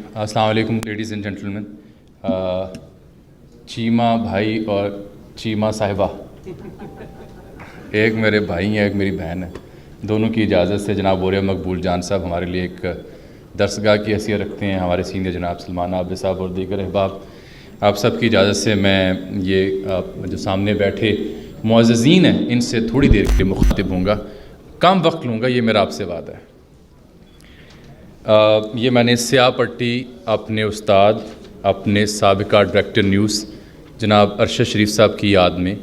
السلام علیکم ladies and gentleman. Cheema بھائی اور چیمہ صاحبہ، ایک میرے بھائی ہیں ایک میری بہن ہے. دونوں کی اجازت سے جناب عوریہ مقبول جان صاحب ہمارے لیے ایک درسگاہ کی حیثیت رکھتے ہیں. ہمارے سینئر جناب سلمان عابد صاحب اور دیگر احباب، آپ سب کی اجازت سے میں یہ جو سامنے بیٹھے معززین ہیں ان سے تھوڑی دیر کے لیے مخاطب ہوں گا. کم وقت لوں گا، یہ میرا آپ سے وعدہ ہے. یہ میں نے سیاہ پٹی اپنے استاد، اپنے سابقہ ڈائریکٹر نیوز جناب ارشد شریف صاحب کی یاد میں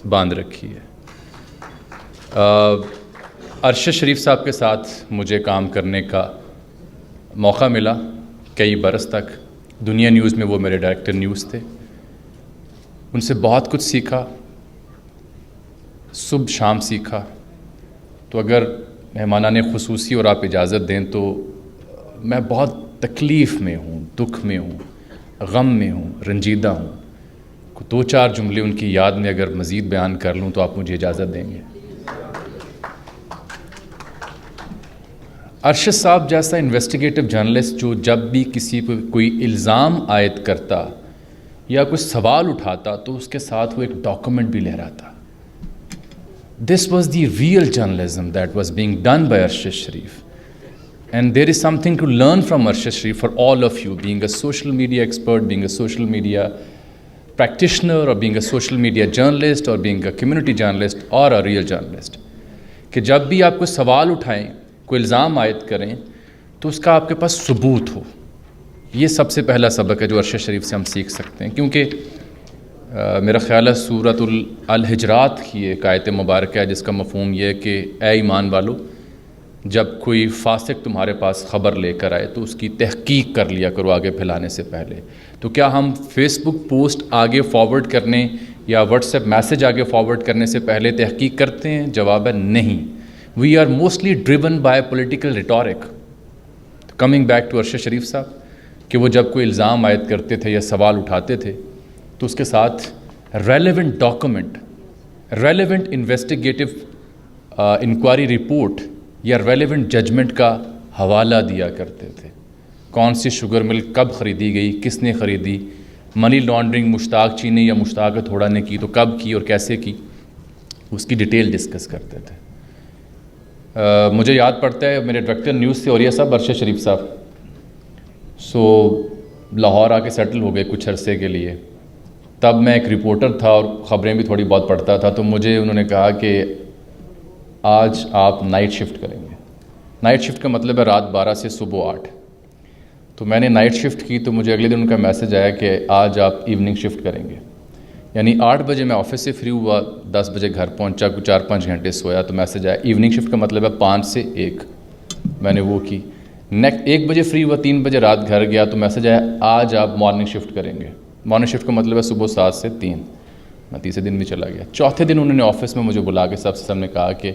باندھ رکھی ہے. ارشد شریف صاحب کے ساتھ مجھے کام کرنے کا موقع ملا کئی برس تک. دنیا نیوز میں وہ میرے ڈائریکٹر نیوز تھے. ان سے بہت کچھ سیکھا، صبح شام سیکھا. تو اگر مہمانان خصوصی اور آپ اجازت دیں تو میں بہت تکلیف میں ہوں، دکھ میں ہوں، غم میں ہوں، رنجیدہ ہوں. دو چار جملے ان کی یاد میں اگر مزید بیان کر لوں تو آپ مجھے اجازت دیں گے؟ ارشد صاحب جیسا انویسٹیگیٹو جرنلسٹ جو جب بھی کسی کو کوئی الزام عائد کرتا یا کوئی سوال اٹھاتا تو اس کے ساتھ وہ ایک ڈاکومنٹ بھی لہراتا. This was the real journalism that was being done by Arshad Sharif. And there is something to learn from Arshad Sharif for all of you, being a social media expert, being a social media practitioner, or being a social media journalist, or being a community journalist, or a real journalist. کہ جب بھی آپ کوئی سوال اٹھائیں، کوئی الزام عائد کریں تو اس کا آپ کے پاس ثبوت ہو. یہ سب سے پہلا سبق ہے جو ارشد شریف سے ہم سیکھ سکتے ہیں. کیونکہ میرا خیال ہے سورۃ الحجرات کی ایک آیت مبارکہ ہے جس کا مفہوم یہ ہے کہ اے ایمان والو، جب کوئی فاسق تمہارے پاس خبر لے کر آئے تو اس کی تحقیق کر لیا کرو آگے پھیلانے سے پہلے. تو کیا ہم فیس بک پوسٹ آگے فارورڈ کرنے یا واٹس ایپ میسج آگے فارورڈ کرنے سے پہلے تحقیق کرتے ہیں؟ جواب ہے نہیں. We are mostly driven by political rhetoric. Coming back to Arshad Sharif صاحب کہ وہ جب کوئی الزام عائد کرتے تھے یا سوال اٹھاتے تھے تو اس کے ساتھ relevant document, relevant investigative inquiry report یا ریلیونٹ ججمنٹ کا حوالہ دیا کرتے تھے. کون سی شوگر مل کب خریدی گئی، کس نے خریدی، منی لانڈرنگ مشتاق چینی یا مشتاق ہتھوڑا نے کی تو کب کی اور کیسے کی، اس کی ڈیٹیل ڈسکس کرتے تھے. مجھے یاد پڑتا ہے میرے ڈائریکٹر نیوز سے عوریہ صاحب ارشد شریف صاحب لاہور آ کے سیٹل ہو گئے کچھ عرصے کے لیے. تب میں ایک رپورٹر تھا اور خبریں بھی تھوڑی بہت پڑھتا تھا. تو مجھے انہوں نے کہا کہ آج آپ نائٹ شفٹ کریں گے. نائٹ شفٹ کا مطلب ہے رات 12 سے صبح 8. تو میں نے نائٹ شفٹ کی تو مجھے اگلے دن ان کا میسج آیا کہ آج آپ ایوننگ شفٹ کریں گے. یعنی 8 بجے میں آفس سے فری ہوا، 10 بجے گھر پہنچا، کچھ 4-5 گھنٹے سویا تو میسج آیا ایوننگ شفٹ کا مطلب ہے 5 سے 1. میں نے وہ کی. 1 بجے فری ہوا، 3 بجے رات گھر گیا تو میسج آیا آج آپ مارننگ شفٹ کریں گے. مارننگ شفٹ کا مطلب ہے صبح 7 سے 3. میں تیسرے دن بھی چلا گیا. چوتھے دن انہوں نے آفس میں مجھے بلا کے سب سے سامنے کہا کہ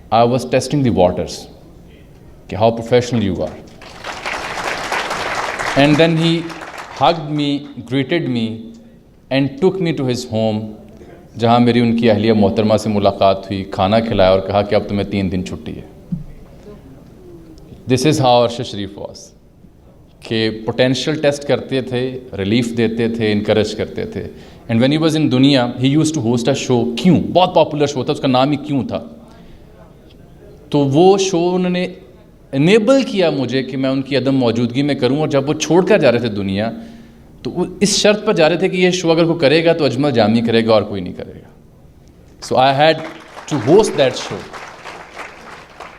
I was testing the waters کہ how professional you are. And then he hugged me, greeted me and took me to his home, جہاں میری ان کی اہلیہ محترمہ سے ملاقات ہوئی، کھانا کھلایا اور کہا کہ اب تمہیں 3 دن چھٹی ہے. This is how Arshad Sharif was. کہ پوٹینشیل ٹیسٹ کرتے تھے، ریلیف دیتے تھے، انکریج کرتے تھے. And when he was in Dunya he used to host a show کیوں، بہت پاپولر شو تھا، اس کا نام ہی کیوں تھا. تو وہ شو انہوں نے انیبل کیا مجھے کہ میں ان کی عدم موجودگی میں کروں. اور جب وہ چھوڑ کر جا رہے تھے دنیا تو وہ اس شرط پر جا رہے تھے کہ یہ شو اگر کوئی کرے گا تو اجمل جامی کرے گا اور کوئی نہیں کرے گا. So I had to host that show.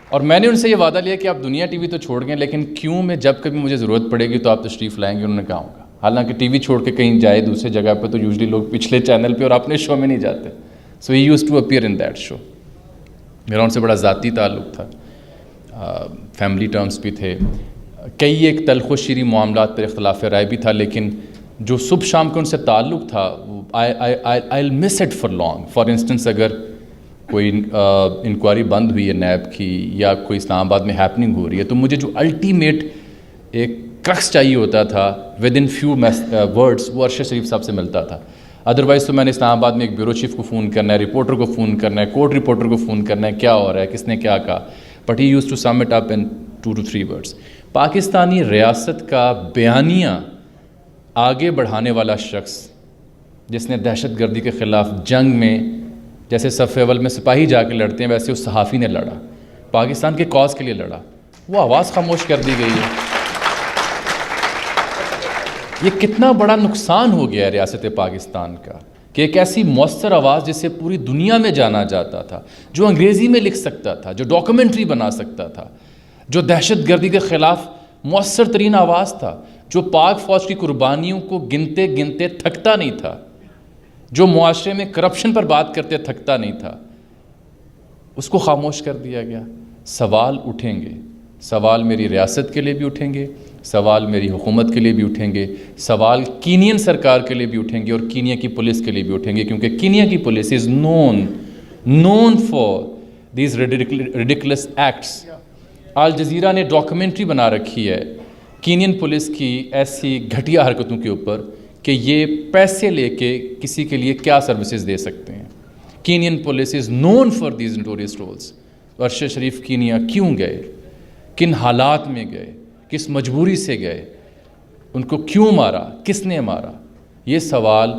اور میں نے ان سے یہ وعدہ لیا کہ آپ دنیا ٹی وی تو چھوڑ گئے لیکن کیوں میں جب کبھی مجھے ضرورت پڑے گی تو آپ تشریف لائیں گے. انہوں نے کہا ہوں گا. حالانکہ ٹی وی چھوڑ کے کہیں جائے دوسرے جگہ پہ تو یوزلی لوگ پچھلے چینل پہ اور اپنے شو میں نہیں جاتے. So he used to appear in that show. میرا ان سے بڑا ذاتی تعلق تھا، فیملی ٹرمز بھی تھے، کئی ایک تلخ و شیریں معاملات پر اختلاف رائے بھی تھا. لیکن جو صبح شام کا ان سے تعلق تھا I miss it for long. For instance اگر کوئی انکوائری بند ہوئی ہے نیب کی یا کوئی اسلام آباد میں ہیپننگ ہو رہی ہے تو مجھے جو الٹیمیٹ ایک کرکس چاہیے ہوتا تھا ود ان فیو ورڈس وہ ارشد شریف صاحب سے ملتا تھا. ادروائز تو میں نے اسلام آباد میں ایک بیورو چیف کو فون کرنا ہے، رپورٹر کو فون کرنا ہے، کورٹ رپورٹر کو فون کرنا ہے، کیا ہو رہا ہے، کس نے کیا کہا. But he used to sum it up in 2 to 3 words. پاکستانی ریاست کا بیانیہ آگے بڑھانے والا شخص جس نے دہشت گردی کے خلاف جنگ میں جیسے صف اول میں سپاہی جا کے لڑتے ہیں ویسے اس صحافی نے لڑا، پاکستان کے کاز کے لیے لڑا، وہ آواز خاموش کر دی گئی ہے۔ یہ کتنا بڑا نقصان ہو گیا ہے ریاست پاکستان کا کہ ایک ایسی مؤثر آواز جسے پوری دنیا میں جانا جاتا تھا، جو انگریزی میں لکھ سکتا تھا، جو ڈاکومنٹری بنا سکتا تھا، جو دہشت گردی کے خلاف مؤثر ترین آواز تھا، جو پاک فوج کی قربانیوں کو گنتے گنتے تھکتا نہیں تھا، جو معاشرے میں کرپشن پر بات کرتے تھکتا نہیں تھا، اس کو خاموش کر دیا گیا۔ سوال اٹھیں گے، سوال میری ریاست کے لیے بھی اٹھیں گے، سوال میری حکومت کے لیے بھی اٹھیں گے، سوال کینین سرکار کے لیے بھی اٹھیں گے اور کینیا کی پولیس کے لیے بھی اٹھیں گے، کیونکہ کینیا کی police is known for these ridiculous acts. Al Jazeera نے ڈاکومنٹری بنا رکھی ہے کینین پولیس کی ایسی گھٹیا حرکتوں کے اوپر کہ یہ پیسے لے کے کسی کے لیے کیا سروسز دے سکتے ہیں۔ Kenyan police is known for these notorious roles. Arshad Sharif Kenya کیوں گئے، کن حالات میں گئے، کس مجبوری سے گئے، ان کو کیوں مارا، کس نے مارا، یہ سوال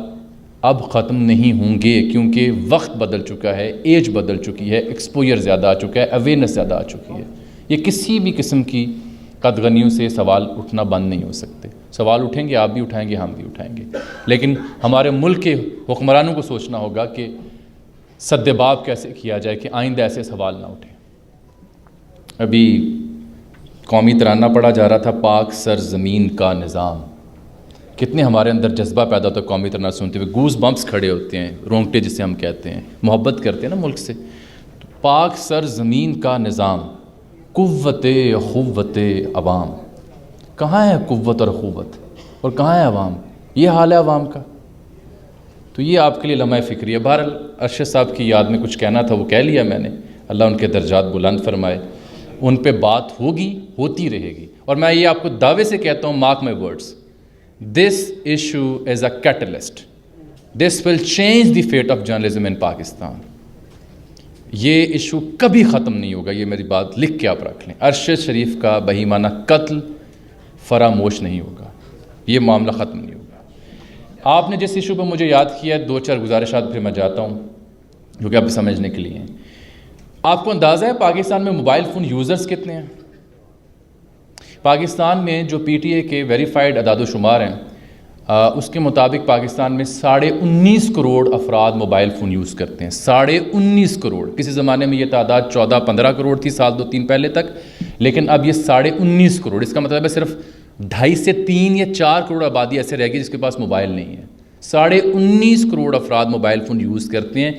اب ختم نہیں ہوں گے، کیونکہ وقت بدل چکا ہے، ایج بدل چکی ہے، ایکسپوجر زیادہ آ چکا ہے، اویئرنیس زیادہ آ چکی ہے۔ یہ کسی بھی قسم کی قدغنیوں سے سوال اٹھنا بند نہیں ہو سکتے۔ سوال اٹھیں گے، آپ بھی اٹھائیں گے، ہم بھی اٹھائیں گے، لیکن ہمارے ملک کے حکمرانوں کو سوچنا ہوگا کہ سد باب کیسے کیا جائے کہ آئندہ ایسے سوال نہ اٹھیں۔ ابھی قومی ترانہ پڑھا جا رہا تھا، پاک سر زمین کا نظام۔ کتنے ہمارے اندر جذبہ پیدا ہوتا ہے قومی ترانہ سنتے ہوئے، گوز بمپس کھڑے ہوتے ہیں، رونگٹے جسے ہم کہتے ہیں، محبت کرتے ہیں نا ملک سے۔ تو پاک سر زمین کا نظام، قوت عوام، کہاں ہے قوت اور اخوت اور کہاں ہے عوام؟ یہ حال ہے عوام کا۔ تو یہ آپ کے لیے لمحہ فکری ہے۔ بہرحال ارشد صاحب کی یاد میں کچھ کہنا تھا، وہ کہہ لیا میں نے، اللہ ان کے درجات بلند فرمائے۔ ان پہ بات ہوگی، ہوتی رہے گی، اور میں یہ آپ کو دعوے سے کہتا ہوں، mark my words, this issue is a catalyst, this will change the fate of journalism in Pakistan. یہ ایشو کبھی ختم نہیں ہوگا، یہ میری بات لکھ کے آپ رکھ لیں۔ ارشد شریف کا بہیمانہ قتل فراموش نہیں ہوگا، یہ معاملہ ختم نہیں ہوگا۔ آپ نے جس ایشو پہ مجھے یاد کیا ہے، 2-4 گزارشات پھر میں جاتا ہوں جو کہ آپ سمجھنے کے لیے ہیں۔ آپ کو اندازہ ہے پاکستان میں موبائل فون یوزرز کتنے ہیں؟ پاکستان میں جو پی ٹی اے کے ویریفائڈ اعداد و شمار ہیں، اس کے مطابق پاکستان میں 19.5 کروڑ افراد موبائل فون یوز کرتے ہیں۔ 19.5 کروڑ۔ کسی زمانے میں یہ تعداد 14-15 کروڑ تھی، سال 2-3 پہلے تک، لیکن اب یہ 19.5 کروڑ۔ اس کا مطلب ہے صرف 2.5 سے 3 یا 4 کروڑ آبادی ایسے رہ گئی جس کے پاس موبائل نہیں ہے۔ 19.5 کروڑ افراد موبائل فون یوز کرتے ہیں۔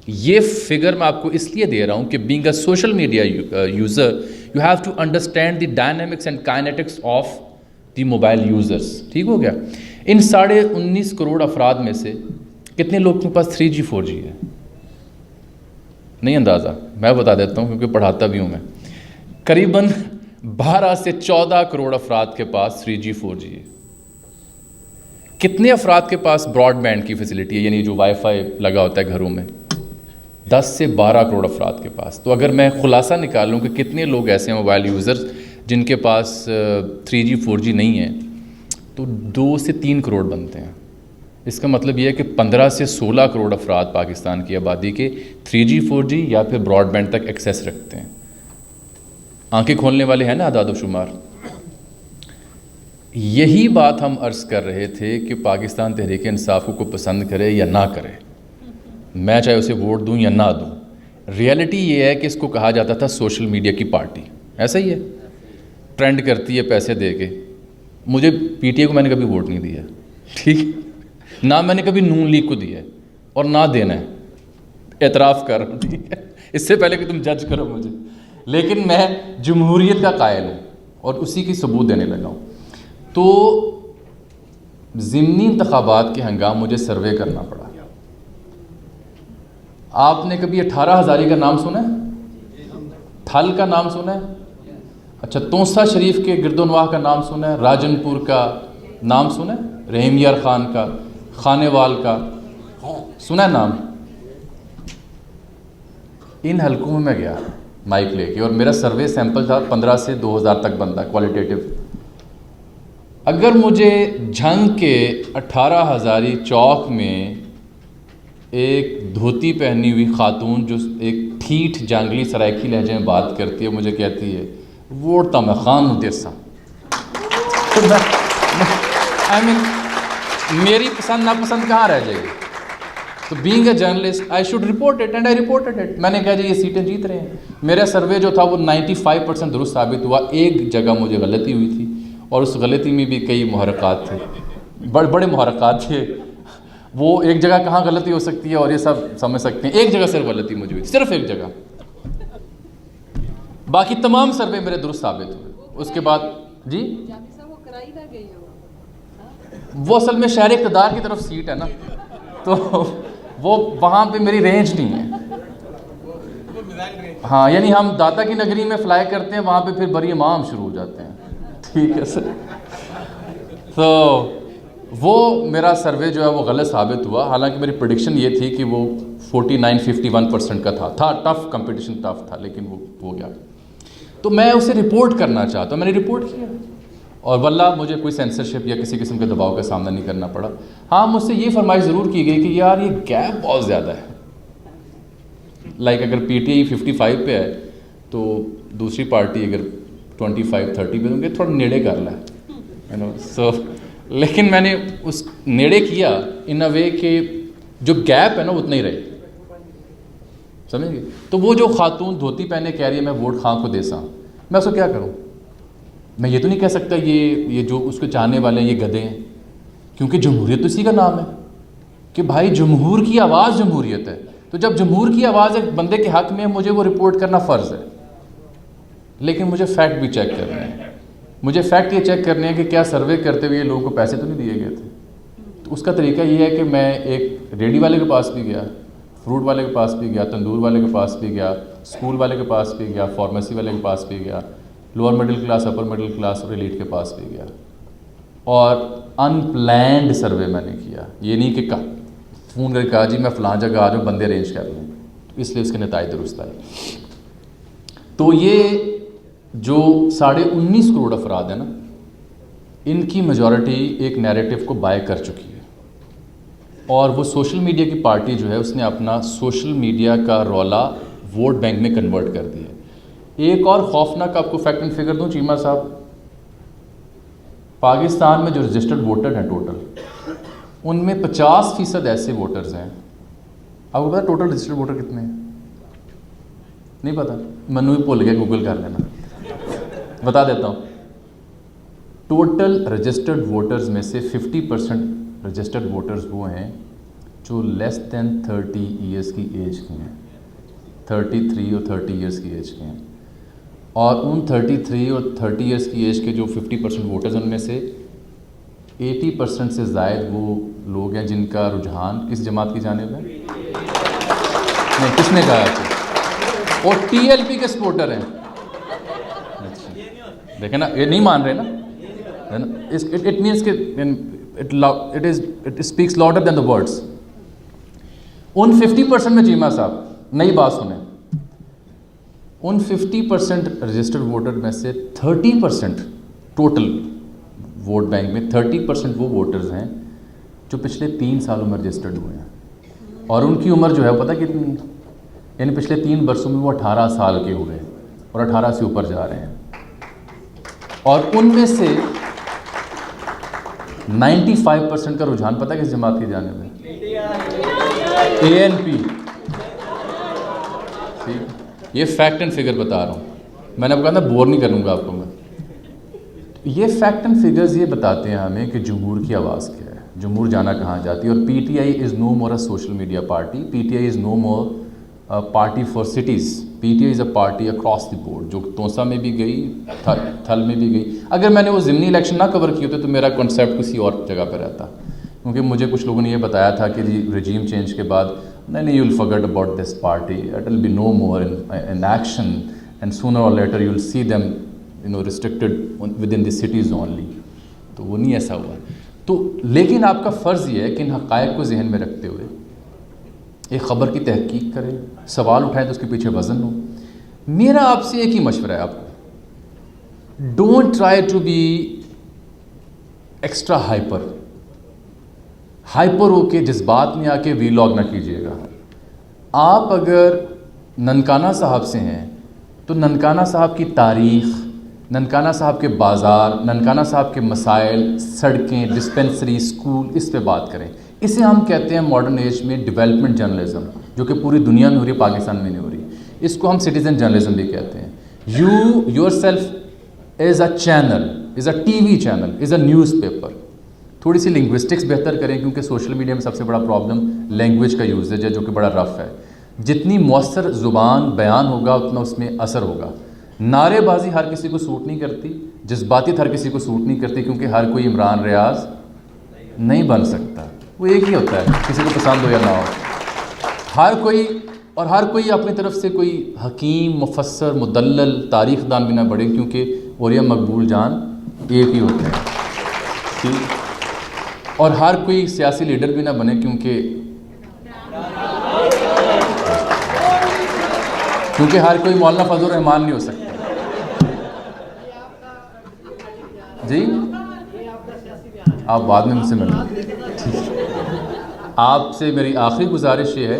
یہ فگر میں آپ کو اس لیے دے رہا ہوں کہ being a social media user you have to understand the dynamics and kinetics of the mobile users. ٹھیک ہو گیا؟ ان 19.5 کروڑ افراد میں سے کتنے لوگ کے پاس 3G 4G ہے؟ نہیں اندازہ؟ میں بتا دیتا ہوں کیونکہ پڑھاتا بھی ہوں میں۔ قریباً 12 سے 14 کروڑ افراد کے پاس 3G 4G ہے۔ کتنے افراد کے پاس براڈ بینڈ کی فیسلٹی ہے، یعنی جو وائی فائی لگا ہوتا ہے گھروں میں؟ 10 سے 12 کروڑ افراد کے پاس۔ تو اگر میں خلاصہ نکالوں کہ کتنے لوگ ایسے ہیں موبائل یوزرز جن کے پاس 3G 4G نہیں ہے، تو 2 سے 3 کروڑ بنتے ہیں۔ اس کا مطلب یہ ہے کہ 15 سے 16 کروڑ افراد پاکستان کی آبادی کے 3G 4G یا پھر براڈ بینڈ تک ایکسیس رکھتے ہیں۔ آنکھیں کھولنے والے ہیں نا اعداد و شمار۔ یہی بات ہم عرض کر رہے تھے کہ پاکستان تحریک انصاف کو پسند کرے یا نہ کرے، میں چاہے اسے ووٹ دوں یا نہ دوں، ریئلٹی یہ ہے کہ اس کو کہا جاتا تھا سوشل میڈیا کی پارٹی۔ ایسا ہی ہے، ٹرینڈ کرتی ہے پیسے دے کے۔ مجھے پی ٹی اے کو میں نے کبھی ووٹ نہیں دیا، ٹھیک، نہ میں نے کبھی نون لیگ کو دیا ہے اور نہ دینا ہے، اعتراف کر رہا ہوں، ٹھیک ہے، اس سے پہلے کہ تم جج کرو مجھے، لیکن میں جمہوریت کا قائل ہوں اور اسی کی ثبوت دینے لگا ہوں۔ تو ضمنی انتخابات کے ہنگام مجھے سروے کرنا پڑا۔ آپ نے کبھی 18 ہزاری کا نام سنا ہے؟ تھل کا نام سنا ہے؟ اچھا، تونسا شریف کے گرد و نواح کا نام سنا ہے؟ راجن پور کا نام سنا ہے؟ رحیم یار خان کا، خانے وال کا سنا ہے نام؟ ان حلقوں میں گیا، مائک لے کے, اور میرا سروے سیمپل تھا 15 سے 2000 تک بندہ کوالٹیٹیو. اگر مجھے جھنگ کے 18 ہزاری چوک میں ایک دھوتی پہنی ہوئی خاتون جو ایک ٹھیٹھ جانگلی سرائکی لہجے میں بات کرتی ہے, مجھے کہتی ہے ووٹ تا میں خان ہوں تیرسا, میری پسند ناپسند کہاں رہ جائے گی؟ تو being a journalist I should report it, and I reported it. میں نے کہا جی یہ سیٹیں جیت رہے ہیں. میرا سروے جو تھا وہ 95% درست ثابت ہوا. ایک جگہ مجھے غلطی ہوئی تھی, اور اس غلطی میں بھی کئی محرکات تھے, بڑے محرکات تھے. وہ ایک جگہ کہاں غلطی ہو سکتی ہے اور یہ سب سمجھ سکتے ہیں. ایک جگہ صرف غلطی مجھے ہوئی, صرف ایک جگہ. باقی تمام سروے میرے درست ثابت ہوئے. اس کے بعد جی وہ اصل میں شہر اقتدار کی طرف سیٹ ہے نا, تو وہ وہاں پہ میری رینج نہیں ہے. ہاں یعنی ہم داتا کی نگری میں فلائی کرتے ہیں, وہاں پہ پھر بری امام شروع ہو جاتے ہیں. ٹھیک ہے سر. تو وہ میرا سروے جو ہے وہ غلط ثابت ہوا. حالانکہ میری پریڈکشن یہ تھی کہ وہ 49-51% کا تھا. ٹف کمپٹیشن ٹف تھا, لیکن وہ ہو گیا. تو میں اسے رپورٹ کرنا چاہتا ہوں, میں نے رپورٹ کیا, اور واللہ مجھے کوئی سینسرشپ یا کسی قسم کے دباؤ کا سامنا نہیں کرنا پڑا. ہاں مجھ سے یہ فرمائش ضرور کی گئی کہ یار یہ گیپ بہت زیادہ ہے. لائک اگر پی ٹی آئی 55 پہ ہے تو دوسری پارٹی اگر 25-30 پہ ہوں گے, تھوڑا نیڑے کر لیں سو. لیکن میں نے اس نیڑے کیا ان اے وے کہ جو گیپ ہے نا وہ اتنا ہی رہے, سمجھ گئے. تو وہ جو خاتون دھوتی پہنے کہہ رہی ہے میں ووٹ خان کو دے سا, میں اس کو کیا کروں؟ میں یہ تو نہیں کہہ سکتا یہ جو اس کو چاہنے والے ہیں یہ گدھے ہیں, کیونکہ جمہوریت تو اسی کا نام ہے کہ بھائی جمہور کی آواز جمہوریت ہے. تو جب جمہور کی آواز ایک بندے کے حق میں مجھے وہ رپورٹ کرنا فرض ہے. لیکن مجھے فیکٹ بھی چیک کرنے ہیں. مجھے فیکٹ یہ چیک کرنے ہیں کہ کیا سروے کرتے ہوئے لوگوں کو پیسے تو نہیں دیے گئے تھے. تو اس کا طریقہ یہ ہے کہ میں ایک ریڈی والے کے پاس بھی گیا, فروٹ والے کے پاس بھی گیا, تندور والے کے پاس بھی گیا, اسکول والے کے پاس بھی گیا, فارمیسی والے کے پاس بھی گیا, lower middle class, upper middle class اور ایلیٹ کے پاس بھی گیا. اور ان پلانڈ سروے میں نے کیا. یہ نہیں کہ فون کر کے کہا جی میں فلاں جگہ آ جاؤں, بندے ارینج کر لیں, اس لیے اس کے نتائج درست آئے. تو یہ جو 19.5 کروڑ افراد ہیں نا, ان کی میجورٹی ایک نیریٹو کو بائی کر چکی ہے. اور وہ سوشل میڈیا کی پارٹی جو ہے اس نے اپنا سوشل میڈیا کا رولا ووٹ بینک میں کنورٹ کر دیا. ایک اور خوفناک آپ کو فیکٹ اینڈ فگر دوں چیمہ صاحب, پاکستان میں جو رجسٹرڈ ووٹر ہیں ٹوٹل, ان میں 50% ایسے ووٹرز ہیں. آپ کو پتا ٹوٹل رجسٹرڈ ووٹر کتنے ہیں؟ نہیں پتا, منو ہی بھول گیا, گوگل کر لینا, بتا دیتا ہوں. ٹوٹل رجسٹرڈ ووٹرز میں سے 50% رجسٹرڈ ووٹرز وہ ہیں جو لیس دین 30 ایئرس کی ایج کے ہیں, 33 اور 30 ایئرس کی ایج کے ہیں. اور ان 33 اور 30 ایئرس کی ایج کے جو 50% ووٹرز ان میں سے 80% سے زائد وہ لوگ ہیں جن کا رجحان کس جماعت کی جانب ہے؟ نہیں, کس نے کہا آپ کو؟ اور ٹی ایل پی کے سپورٹر ہیں. دیکھیں نا, یہ نہیں مان رہے نا. اٹ مینس کہ it speaks louder than the words. ان 50% میں چیمہ صاحب نئی بات سنیں, ان 50% رجسٹرڈ ووٹر میں سے 30% ٹوٹل ووٹ بینک میں 30% وہ ووٹرز ہیں جو پچھلے 3 سالوں میں رجسٹرڈ ہوئے ہیں. اور ان کی عمر جو ہے پتہ کتنی ہے؟ یعنی پچھلے 3 برسوں میں وہ 18 سال کے ہوئے اور 18 سے اوپر جا رہے ہیں. اور ان میں سے 95% کا رجحان پتہ کس جماعت کی جانب ہے؟ اے این پی. یہ فیکٹ اینڈ فگر بتا رہا ہوں, میں نے آپ کہا نا بور نہیں کروں گا آپ کو میں. یہ فیکٹ اینڈ فگرز یہ بتاتے ہیں ہمیں کہ جمہور کی آواز کیا ہے, جمہور جانا کہاں جاتی ہے. اور P T I is no more a social media party, P T I is no more party for cities, P T I is a party across the board, جو توسا میں بھی گئی, تھل میں بھی گئی. اگر میں نے وہ ضمنی الیکشن نہ کور کیے ہوتے تو میرا کنسیپٹ کسی اور جگہ پہ رہتا, کیونکہ مجھے کچھ لوگوں نے یہ بتایا تھا کہ جی رجیم چینج کے بعد نہیں you will forget about this party, it will be no more in action and sooner or later you will see them restricted within the cities only. تو وہ نہیں ایسا ہوا. تو لیکن آپ کا فرض یہ ہے کہ ان حقائق کو ذہن میں رکھتے ہوئے ایک خبر کی تحقیق کریں, سوال اٹھائیں تو اس کے پیچھے وزن ہو. میرا آپ سے ایک ہی مشورہ ہے آپ کو, don't try to be extra hyper ہو کے جذبات میں آ کے ویلاگ نہ کیجیے گا. آپ اگر ننکانہ صاحب سے ہیں تو ننکانہ صاحب کی تاریخ, ننکانہ صاحب کے بازار, ننکانہ صاحب کے مسائل, سڑکیں, ڈسپنسری, اسکول, اس پہ بات کریں. اسے ہم کہتے ہیں ماڈرن ایج میں ڈیولپمنٹ جرنلزم, جو کہ پوری دنیا میں ہو رہی ہے, پاکستان میں نہیں ہو رہی. اس کو ہم سٹیزن جرنلزم بھی کہتے ہیں. Your self is a channel, is A T V channel, is a news paper. تھوڑی سی لنگوسٹکس بہتر کریں, کیونکہ سوشل میڈیا میں سب سے بڑا پرابلم لینگویج کا یوزیج ہے, جو کہ بڑا رف ہے. جتنی مؤثر زبان بیان ہوگا اتنا اس میں اثر ہوگا. نعرے بازی ہر کسی کو سوٹ نہیں کرتی, جذباتیت ہر کسی کو سوٹ نہیں کرتی, کیونکہ ہر کوئی عمران ریاض نہیں بن سکتا. وہ ایک ہی ہوتا ہے, کسی کو پسند ہو یا نہ ہو. ہر کوئی اپنی طرف سے کوئی حکیم, مفسر, مدلل, تاریخ دان بھی نہ بڑھے, کیونکہ اوریا مقبول جان ایک ہی ہوتا ہے. ٹھیک. اور ہر کوئی سیاسی لیڈر بھی نہ بنے, کیونکہ ہر کوئی مولانا فضل الرحمان نہیں ہو سکتا. جی آپ بعد میں مجھ سے ملیں. آپ سے میری آخری گزارش یہ ہے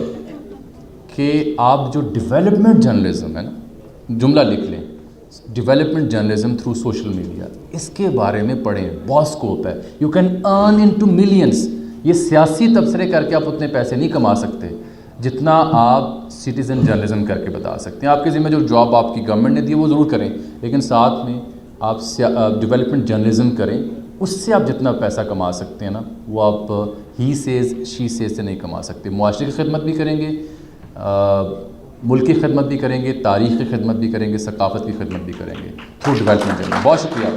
کہ آپ جو ڈیولپمنٹ جرنلزم ہے نا, جملہ لکھ لیں, development journalism through social media, اس کے بارے میں پڑھیں. بہت اسکوپ ہے, you can earn into millions. یہ سیاسی تبصرے کر کے آپ اتنے پیسے نہیں کما سکتے جتنا آپ سٹیزن جرنلزم کر کے بتا سکتے ہیں. آپ کے ذمہ جو جاب آپ کی گورنمنٹ نے دی وہ ضرور کریں, لیکن ساتھ میں آپ ڈیولپمنٹ جرنلزم کریں. اس سے آپ جتنا پیسہ کما سکتے ہیں نا, وہ آپ ہی سیز شی سیز سے نہیں کما سکتے. معاشرے کی خدمت بھی کریں گے, ملک کی خدمت بھی کریں گے, تاریخ کی خدمت بھی کریں گے, ثقافت کی خدمت بھی کریں گے تھرو ڈیولپمنٹ جرنلزم. بہت شکریہ.